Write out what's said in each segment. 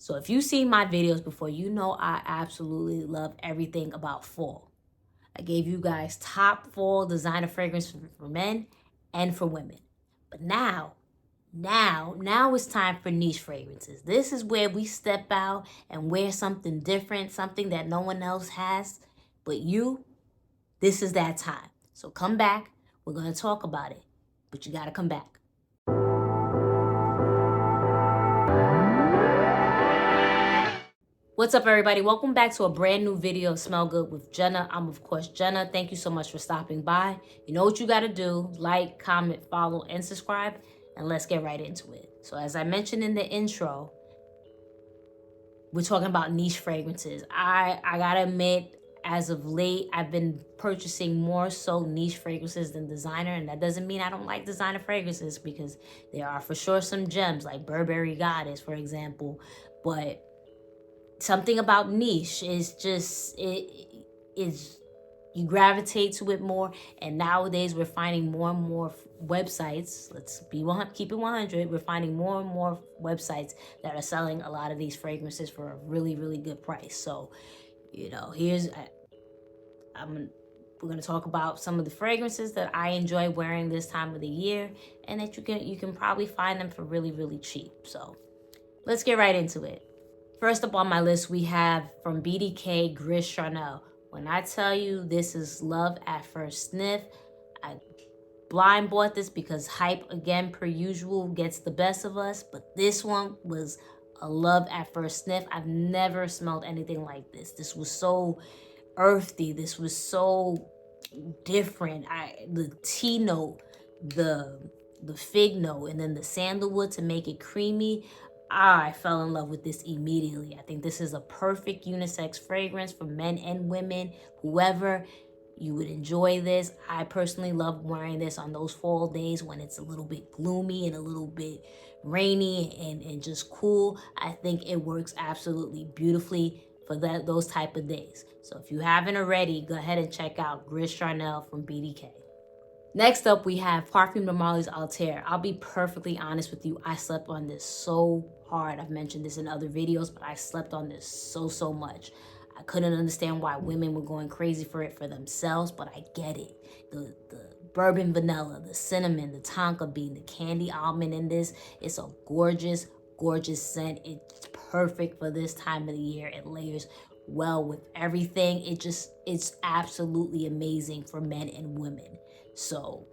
So if you've seen my videos before, you know I absolutely love everything about fall. I gave you guys top fall designer fragrance for men and for women. But now it's time for niche fragrances. This is where we step out and wear something different, something that no one else has. But this is that time. So come back. We're going to talk about it. But you got to come back. What's up, everybody? Welcome back to a brand new video of Smell Good with Jenna. I'm, of course, Jenna. Thank you so much for stopping by. You know what you got to do. Like, comment, follow, and subscribe. And let's get right into it. So as I mentioned in the intro, we're talking about niche fragrances. I got to admit, as of late, I've been purchasing more so niche fragrances than designer. And that doesn't mean I don't like designer fragrances, because there are for sure some gems like Burberry Goddess, for example. But something about niche is just, you gravitate to it more. And nowadays we're finding more and more websites. Keep it 100. We're finding more and more websites that are selling a lot of these fragrances for a really, really good price. So, you know, we're going to talk about some of the fragrances that I enjoy wearing this time of the year, and that you can probably find them for really, really cheap. So let's get right into it. First up on my list, we have from BDK, Gris Charnel. When I tell you this is love at first sniff, I blind bought this because hype, again, per usual, gets the best of us. But this one was a love at first sniff. I've never smelled anything like this. This was so earthy. This was so different. The tea note, the fig note, and then the sandalwood to make it creamy. I fell in love with this immediately. I think this is a perfect unisex fragrance for men and women. Whoever, you would enjoy this. I personally love wearing this on those fall days when it's a little bit gloomy and a little bit rainy and just cool. I think it works absolutely beautifully for those type of days. So if you haven't already, go ahead and check out Gris Charnel from BDK. Next up, we have Parfums de Marly's Althair. I'll be perfectly honest with you. I slept on this so hard. I've mentioned this in other videos, but I slept on this so much. I couldn't understand why women were going crazy for it for themselves, but I get it. The bourbon vanilla, the cinnamon, the tonka bean, the candy almond in this. It's a gorgeous, gorgeous scent. It's perfect for this time of the year. It layers well with everything. It's absolutely amazing for men and women. So,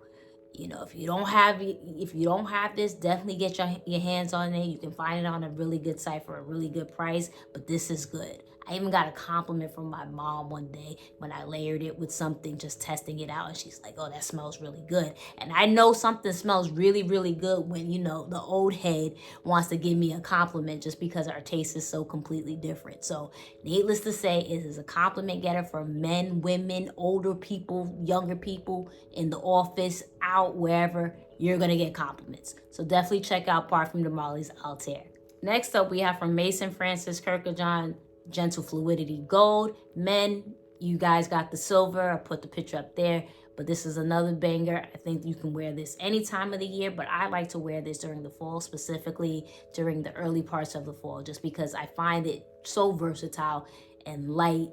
you know, if you don't have this, definitely get your hands on it. You can find it on a really good site for a really good price, but this is good. I even got a compliment from my mom one day when I layered it with something, just testing it out, and she's like, "Oh, that smells really good." And I know something smells really, really good when, you know, the old head wants to give me a compliment just because our taste is so completely different. So needless to say, it is a compliment getter for men, women, older people, younger people, in the office, out, wherever. You're going to get compliments. So definitely check out Parfums de Marly's Althair. Next up, we have from Maison Kurkdijan, Gentle Fluidity Gold. Men, you guys got the silver. I put the picture up there. But this is another banger. I think you can wear this any time of the year, but I like to wear this during the fall, specifically during the early parts of the fall, just because I find it so versatile and light,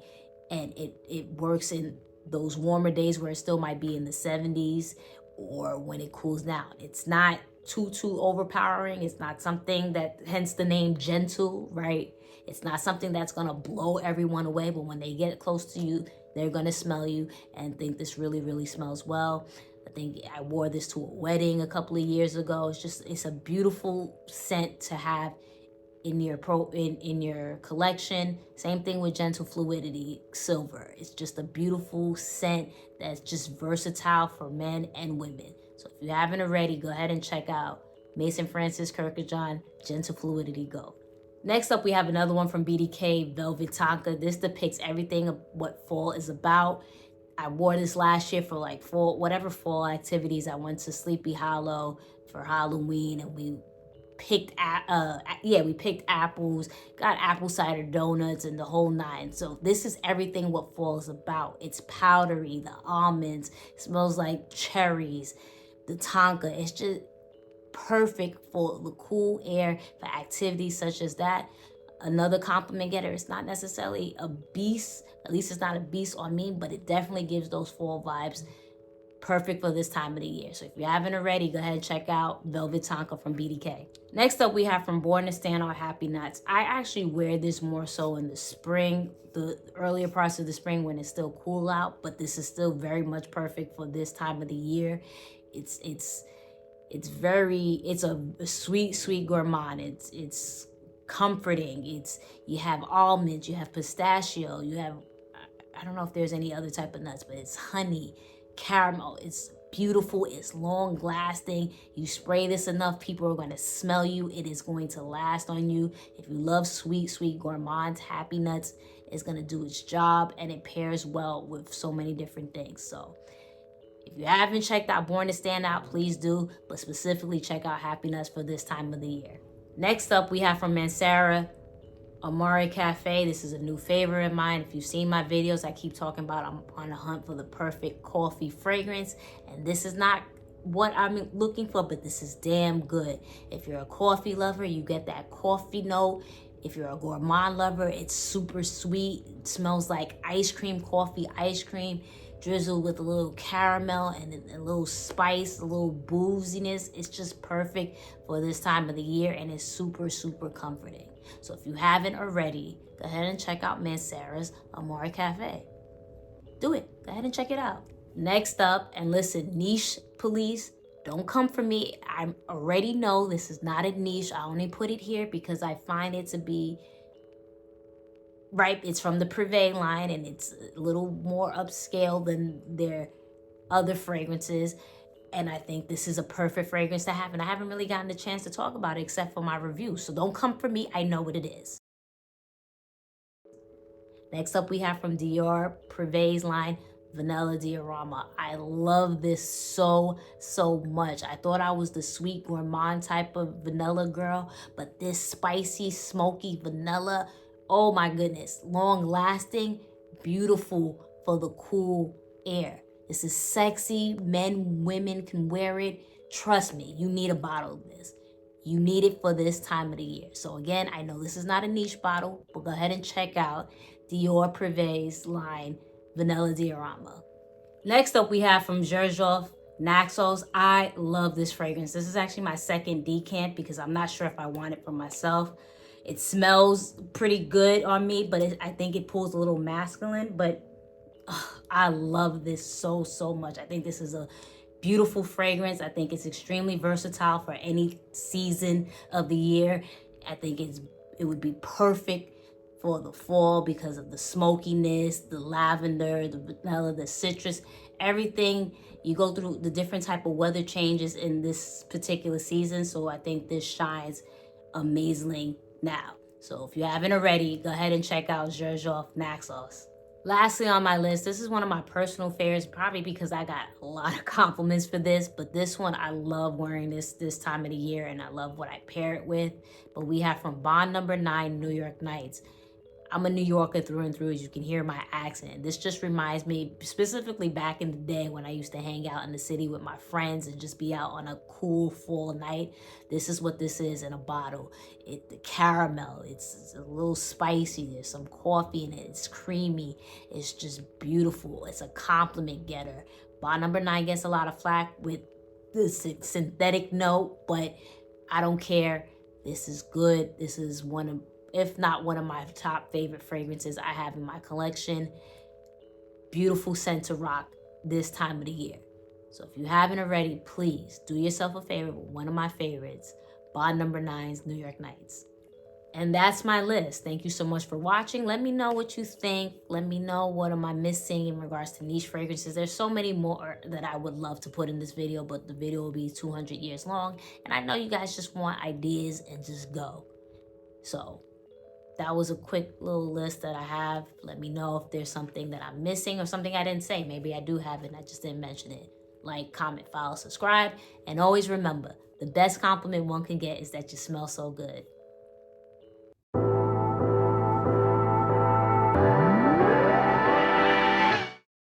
and it works in those warmer days where it still might be in the 70s, or when it cools down. It's not too overpowering. It's not something that, hence the name gentle, right? It's not something that's gonna blow everyone away, but when they get close to you, they're gonna smell you and think this really, really smells well. I think I wore this to a wedding a couple of years ago. It's a beautiful scent to have in your collection. Same thing with Gentle Fluidity Silver. It's just a beautiful scent that's just versatile for men and women. So if you haven't already, go ahead and check out Maison Kurkdijan Gentle Fluidity Gold. Next up, we have another one from BDK, Velvet Tonka. This depicts everything of what fall is about. I wore this last year for like whatever fall activities. I went to Sleepy Hollow for Halloween, and we picked apples, got apple cider donuts, and the whole nine. So this is everything what fall is about. It's powdery, the almonds, it smells like cherries, the tonka. It's just perfect for the cool air, for activities such as that. Another compliment getter, it's not necessarily a beast, at least it's not a beast on me, but it definitely gives those fall vibes. Perfect for this time of the year. So if you haven't already, go ahead and check out Velvet Tonka from BDK. Next up, we have from Born to Stand Out Happy Nuts. I actually wear this more so in the spring, the earlier parts of the spring when it's still cool out, but this is still very much perfect for this time of the year. It's a sweet gourmand. It's comforting. You have almonds, you have pistachio, you have, I don't know if there's any other type of nuts, but it's honey, caramel. It's beautiful. It's long lasting. You spray this enough, people are going to smell you. It is going to last on you. If you love sweet gourmands, Happy Nuts is going to do its job, and it pairs well with so many different things. So if you haven't checked out Born to Stand Out, please do, but specifically check out Happy Nuts for this time of the year. Next up, we have from Mancera, Amore Caffè. This is a new favorite of mine. If you've seen my videos, I keep talking about I'm on a hunt for the perfect coffee fragrance. And this is not what I'm looking for, but this is damn good. If you're a coffee lover, you get that coffee note. If you're a gourmand lover, it's super sweet. It smells like ice cream, coffee ice cream, drizzled with a little caramel and a little spice, a little booziness. It's just perfect for this time of the year, and it's super comforting. So if you haven't already, go ahead and check out Mancera's Amore Caffè. Do it. Go ahead and check it out. Next up, and listen, niche police, don't come for me. I already know this is not a niche. I only put it here because I find it to be right. It's from the Privé line, and it's a little more upscale than their other fragrances. And I think this is a perfect fragrance to have. And I haven't really gotten the chance to talk about it except for my review. So don't come for me. I know what it is. Next up, we have from Dior Privé's line, Vanilla Diorama. I love this so much. I thought I was the sweet gourmand type of vanilla girl, but this spicy, smoky vanilla, oh my goodness, long lasting, beautiful for the cool air. This is sexy. Men, women can wear it. Trust me, you need a bottle of this. You need it for this time of the year. So again, I know this is not a niche bottle, but go ahead and check out Dior Privé's line, Vanilla Diorama. Next up, we have from Xerjoff, Naxos. I love this fragrance. This is actually my second decant because I'm not sure if I want it for myself. It smells pretty good on me, but I think it pulls a little masculine, but I love this so much. I think this is a beautiful fragrance. I think it's extremely versatile for any season of the year. I think it would be perfect for the fall because of the smokiness, the lavender, the vanilla, the citrus, everything. You go through the different type of weather changes in this particular season. So I think this shines amazingly now. So if you haven't already, go ahead and check out Xerjoff Naxos. Lastly on my list, this is one of my personal favorites, probably because I got a lot of compliments for this, but this one, I love wearing this time of the year, and I love what I pair it with. But we have from Bond No. 9, New York Nights. I'm a New Yorker through and through, as you can hear my accent. This just reminds me, specifically back in the day when I used to hang out in the city with my friends and just be out on a cool fall night. This is what this is in a bottle. The caramel, it's a little spicy. There's some coffee in it. It's creamy. It's just beautiful. It's a compliment getter. Bond No. 9 gets a lot of flack with the synthetic note, but I don't care. This is good. This is one of, if not one of my top favorite fragrances I have in my collection. Beautiful scent to rock this time of the year. So if you haven't already, please do yourself a favor with one of my favorites, Bond No. 9's New York Nights. And that's my list. Thank you so much for watching. Let me know what you think. Let me know what am I missing in regards to niche fragrances. There's so many more that I would love to put in this video, but the video will be 200 years long. And I know you guys just want ideas and just go. So that was a quick little list that I have. Let me know if there's something that I'm missing or something I didn't say. Maybe I do have it and I just didn't mention it. Like, comment, follow, subscribe. And always remember, the best compliment one can get is that you smell so good.